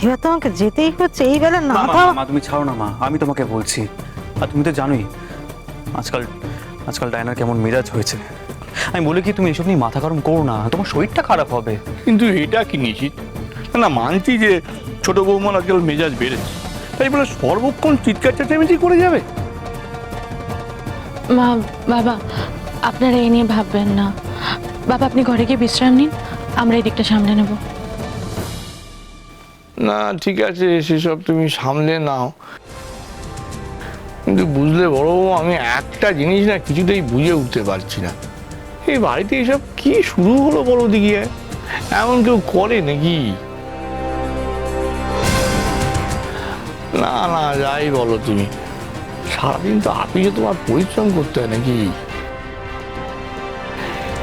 এবার তো আমাকে যেতেই হচ্ছে এই বেলা না। মা তুমি ছাড়ো না মা, আমি তোমাকে বলছি। আর তুমি তো জানোই আজকাল আজকাল ডায়নার কেমন মেজাজ হয়েছে। আমি বলি কি তুমি এসব নিয়ে মাথা গরম করো না, তোমার শরীরটা খারাপ হবে। কিন্তু এটা কি নিশ্চিত না, মানছি যে ছোট বৌমার আজকাল মেজাজ বেড়েছে, তাই বলে সর্বক্ষণ চিৎকার চেঁচামেচি করে যাবে? মা বাবা আপনারা এই নিয়ে ভাববেন না। বাবা আপনি ঘরে গিয়ে বিশ্রাম নিন, আমরা এই দিকটা সামলে নেব। না ঠিক আছে, সেসব তুমি সামলে নাও, কিন্তু বুঝলে বড় বউ, আমি একটা জিনিস না কিছুতেই বুঝে উঠতে পারছি না, এই বাড়িতে এসব কি শুরু হলো বলো দিকে? এমন কেউ করে নাকি? না না যাই বলো তুমি, সারাদিন তো আপিসে তোমার পরিশ্রম করতে হয় নাকি?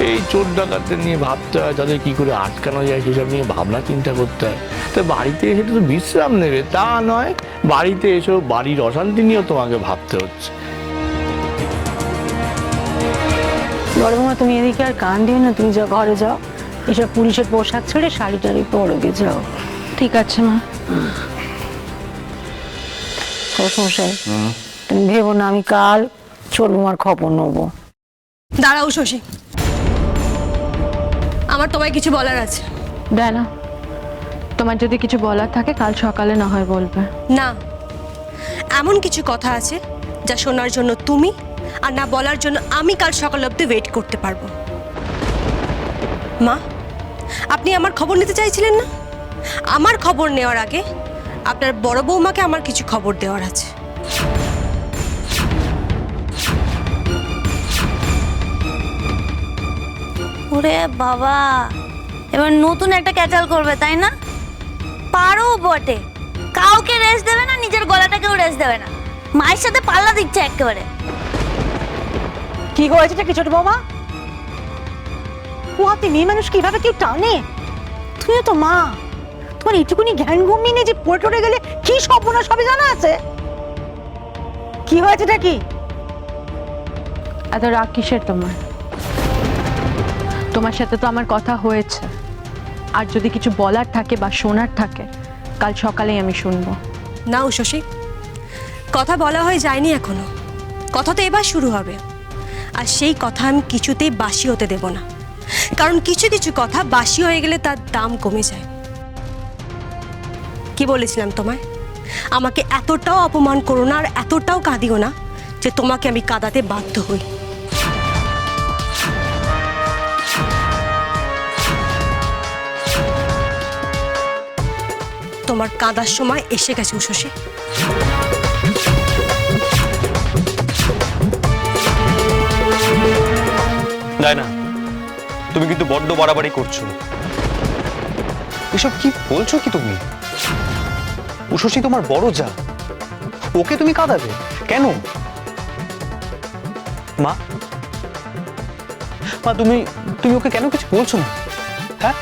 এই চোর ডাকাতদের নিয়ে ভাবতে হয়, তাদের কি করে আটকানো যায় সেসব নিয়ে ভাবনা চিন্তা করতে হয়। তো বাড়িতে এসে তো বিশ্রাম নেবে তা নয়, বাড়িতে এসেও বাড়ির অশান্তি নিয়েও তোমাকে ভাবতে হচ্ছে। বড় বৌমা তুমি এদিকে আর কান দিও না, তুমি যাও ঘরে যাও, এসব পুলিশের পোশাক ছেড়ে শাড়ি টাড়ি পরে গে যাও। ঠিক আছে মা। শ্বশুরমশাই তুমি ভেবো না, আমি কাল ছোট বৌমার খবর নেবো। দাঁড়াও শশী, আমার তোমায় কিছু বলার আছে। ডায়না তোমার যদি কিছু বলার থাকে কাল সকালে না হয় বলবে। না, এমন কিছু কথা আছে যা শোনার জন্য তুমি আর না বলার জন্য আমি কাল সকাল অবধি ওয়েট করতে পারবো। মা, আপনি আমার খবর নিতে চাইছিলেন না? আমার খবর নেওয়ার আগে আপনার বড় বৌমাকে আমার কিছু খবর দেওয়ার আছে। ওরে বাবা, এবার নতুন একটা ক্যাচাল করবে তাই না? পারো বটে, কাউকে রেস্ট দেবে না, নিজের গলাটাকেও রেস্ট দেবে না, মায়ের সাথে পাল্লা দিচ্ছে একেবারে। কি হয়েছে কি ছোট বৌমা? পোয়াতে মেয়ে মানুষ কিভাবে কেউ টানে? তুমিও তো মা, তোমার এইটুকুনি জ্ঞান ঘুমিয়ে নিয়ে যে পড়ে টরে গেলে কি সর্বনাশ সবই জানা আছে। কি হয়েছেটা কি? এত রাগ কিসের তোমার? তোমার সাথে তো আমার কথা হয়েছে, আর যদি কিছু বলার থাকে বা শোনার থাকে কাল সকালেই আমি শুনবো। না শশী, কথা বলা হয়ে যায়নি এখনো, কথা তো এবার শুরু হবে। আর সেই কথা আমি কিছুতেই বাসি হতে দেব না, কারণ কিছু কিছু কথা বাসি হয়ে গেলে তার দাম কমে যায়। কি বলেছিলাম তোমায়? আমাকে এতটাও অপমান করো না আর এতটাও কাঁদিও না যে তোমাকে আমি কাঁদাতে বাধ্য হই। তোমার কাঁদার সময় এসে গেছে শশী। ডায়না তুমি কিন্তু বড্ড বাড়াবাড়ি করছো। এসব কি বলছো কি তুমি? উষসী তোমার বড় যা, ওকে তুমি কাঁদাবে কেন? মা মা তুমি তুমি ওকে কেন কিছু বলছো না? হ্যাঁ,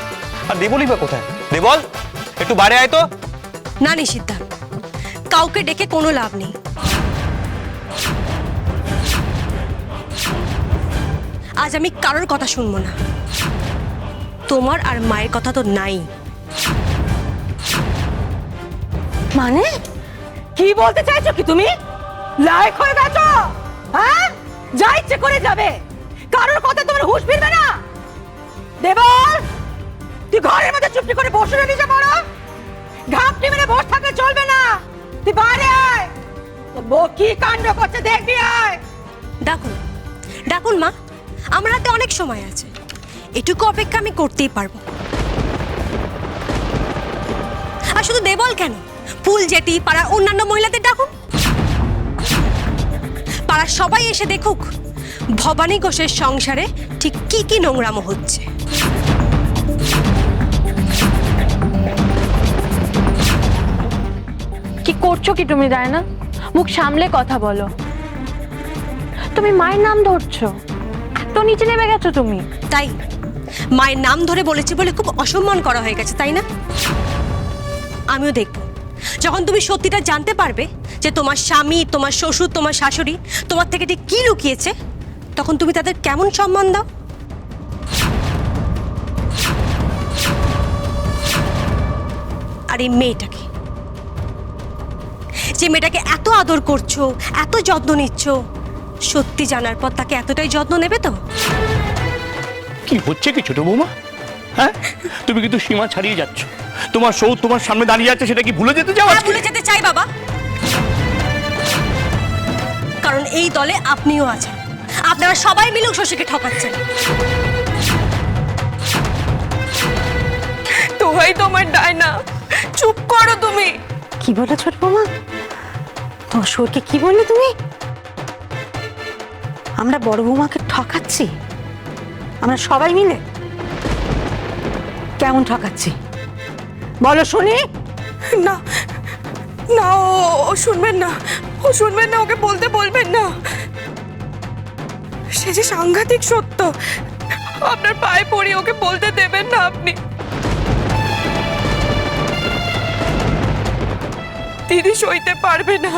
আর দেবলই বা কোথায়? দেবল একটু বাইরে আয় তো। না নিষিদ্ধা, কাউকে ডেকে কোনো লাভ নেই। আজ আমি কারোর কথা শুনবো না, তোমার আর মায়ের কথা তো নাই। মানে কি বলতে চাইছো কি তুমি? লায়ক হয়ে গেছো? হ্যাঁ, যা ইচ্ছে করে যাবে, কারোর কথা তোমার হুঁশ ফিরবে না। দেবল, তুই ঘরের মধ্যে চুপটি করে বসে রইলি যে বড়? ঘাপটি মেরে বসে থাকলে চলবে না, তুই বাইরে আয়, তোর বউ কি কাণ্ড করছে দেখবি। আয়। ডাকুন ডাকুন মা, আমার হাতে অনেক সময় আছে, এটুকু অপেক্ষা আমি করতেই পারবো। আর শুধু দেবল কেন, ফুল জেটি পাড়ার অন্যান্য মহিলাদের ডাকুন, পাড়ার সবাই এসে দেখুক ভবানী ঘোষের সংসারে ঠিক কি কি নোংরামো হচ্ছে। কি করছো কি তুমি ডায়না? মুখ সামলে কথা বলো। তুমি মায়ের নাম ধরছো, এত নিচে নেমে গেছো তুমি। তাই মায়ের নাম ধরে বলেছি বলে খুব অসম্মান করা হয়ে গেছে তাই না? আমিও দেখব যখন তুমি সত্যিটা জানতে পারবে যে তোমার স্বামী, তোমার শ্বশুর, তোমার শাশুড়ি তোমার থেকে ঠিক কি লুকিয়েছে, তখন তুমি তাদের কেমন সম্মান দাও। আর এই মেয়েটাকে, যে মেয়েটাকে এত আদর করছো, এত যত্ন নিচ্ছ, সত্যি জানার পর তাকে এতটাই যত্ন নেবে তো? কি হচ্ছে কি ছোট বৌমা? হ্যাঁ, তুমি কিন্তু সীমা ছাড়িয়ে যাচ্ছ। তোমার সৌ তোমার সামনে দাঁড়িয়ে আছে, সেটা কি ভুলে যেতে চাও? হ্যাঁ, ভুলে যেতে চাই বাবা, কারণ এই দলে আপনিও আছেন। আপনারা সবাই মিলে শশীকে ঠকাচ্ছেন। তোহাই তোমার ডায়না, চুপ করো তুমি। কি বলে ছোট বৌমা? তোমার শোরকে কি বললে তুমি? আমরা বড় বৌমাকে ঠকাচ্ছি? আমরা সবাই মিলে কেমন ঠকাচ্ছি বলো শুনি। না না, ও শুনবেন না, ও শুনবেন না, ওকে বলতে বলবেন না। সে যে সাংঘাতিক সত্য, আপনার পায়ে পড়ি, ওকে বলতে দেবেন না আপনি। দিদি সইতে পারবে না।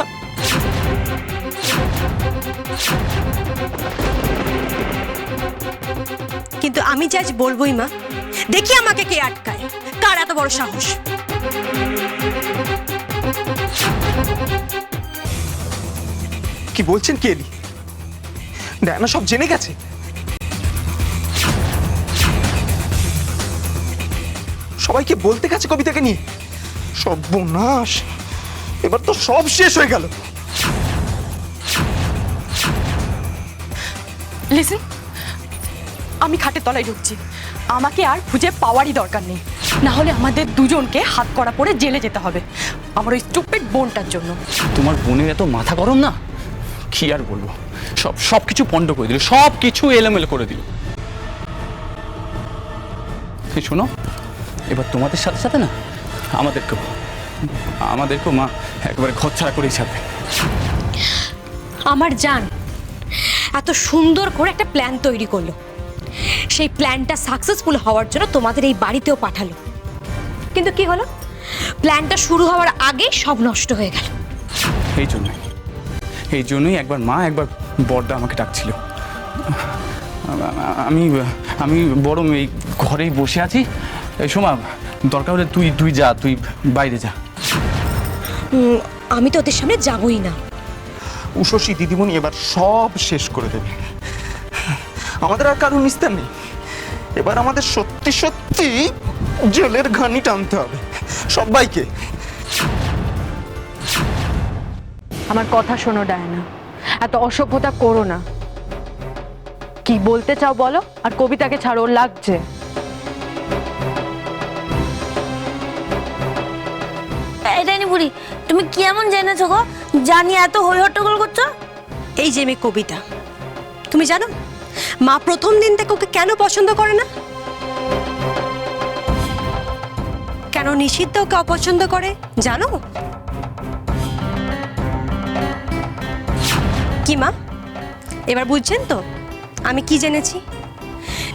কিন্তু আমি যে আজ বলবোই মা, দেখি আমাকে কে আটকায়, কার এত বড় সাহস। কি বলছেন কেলি? ডায়না সব জেনে গেছে? সবাইকে বলতে গেছে কবিতাকে নিয়ে? সর্বনাশ, এবার তো সব শেষ হয়ে গেল। লিসেন, আমি খাটের তলায় ঢুকছি। আমাকে আর খুঁজে পাওয়ারই দরকার নেই, না হলে আমাদের দুজনকে হাত করা পড়ে জেলে যেতে হবে আমার ওই স্টুপিড বোনটার জন্য। তোমার বোনের এত মাথা গরম না, কি আর বলবো। সব কিছু পণ্ড করে দিল, সব কিছু এলোমেলো করে দিল। শোনো, এবার তোমাদের সাথে সাথে না আমাদেরকেও মা একবারে ঘর ছাড়া করেই ছাড়বে। আমার জান এত সুন্দর করে একটা প্ল্যান তৈরি করলো, সেই প্ল্যানটা সাকসেসফুল হওয়ার জন্য তোমাদের এই বাড়িতেও পাঠালো, কিন্তু কি হলো? প্ল্যানটা শুরু হওয়ার আগে সব নষ্ট হয়ে গেল। এই জন্যই একবার মা একবার বড়দা আমাকে ডাকছিল। আমি বরং এই ঘরেই বসে আছি। সোমা, দরকার হলে তুই যা, তুই বাইরে যা। আমি তো ওদের সামনে যাবই না। উষসী দিদিমণি এবার সব শেষ করে দেবে। আমাদের আর কারো নিস্তার নেই। এবার আমাদের সত্যি সত্যি জেলের ঘানি টানতে হবে সবাইকে। আমার কথা শোনো ডায়না, এত অসভ্যতা করো না। কি বলতে চাও বলো, আর কবিতাকে ছাড়ো, ওর লাগছে। এটাই বুড়ি, তুমি কি এমন জেনেছো গো জানি এত হই হট্টগোল করছো? এই যে মেয়ে কবিতা, তুমি জানো মা প্রথম দিন থেকে ওকে কেন পছন্দ করে না? কেন নিষিদ্ধ ওকে অপছন্দ করে জানো? কি মা, এবার বুঝছেন তো আমি কি জেনেছি?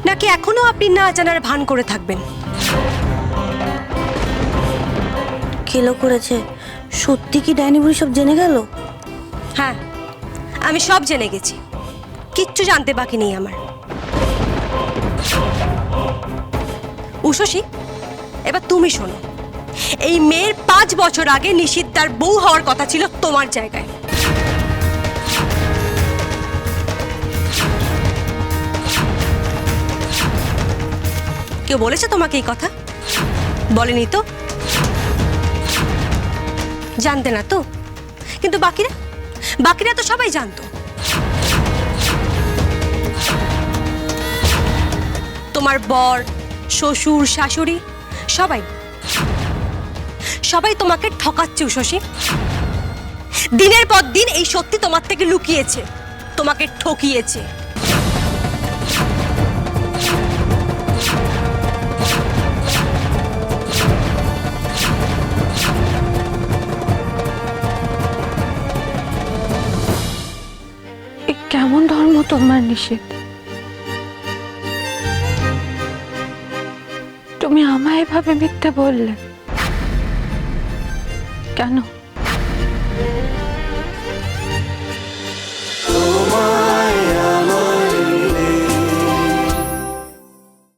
নাকি এখনো আপনি না জানার ভান করে থাকবেন? খেলো করেছে, সত্যি কি ডাইনি বুড়ি সব জেনে গেল? হ্যাঁ, আমি সব জেনে গেছি, কিচ্ছু জানতে বাকি নেই আমার। উষসী, এবার তুমি শোনো, এই মেয়ের 5 বছর আগে নিষিদ্ধার বউ হওয়ার কথা ছিল তোমার জায়গায়। কেউ বলেছে তোমাকে এই কথা? বলেনি তো? জানতে না তো, কিন্তু বাকিরা তো সবাই জানতো। তোমার বর, শ্বশুর, শাশুড়ি সবাই তোমাকে ঠকাচ্ছে উষসী। দিনের পর দিন এই সত্যি তোমার থেকে লুকিয়েছে, তোমাকে ঠকিয়েছে। কেমন ধর্ম তোমার নিষেধ? তুমি আমায় এভাবে মিথ্যে বললে কেন?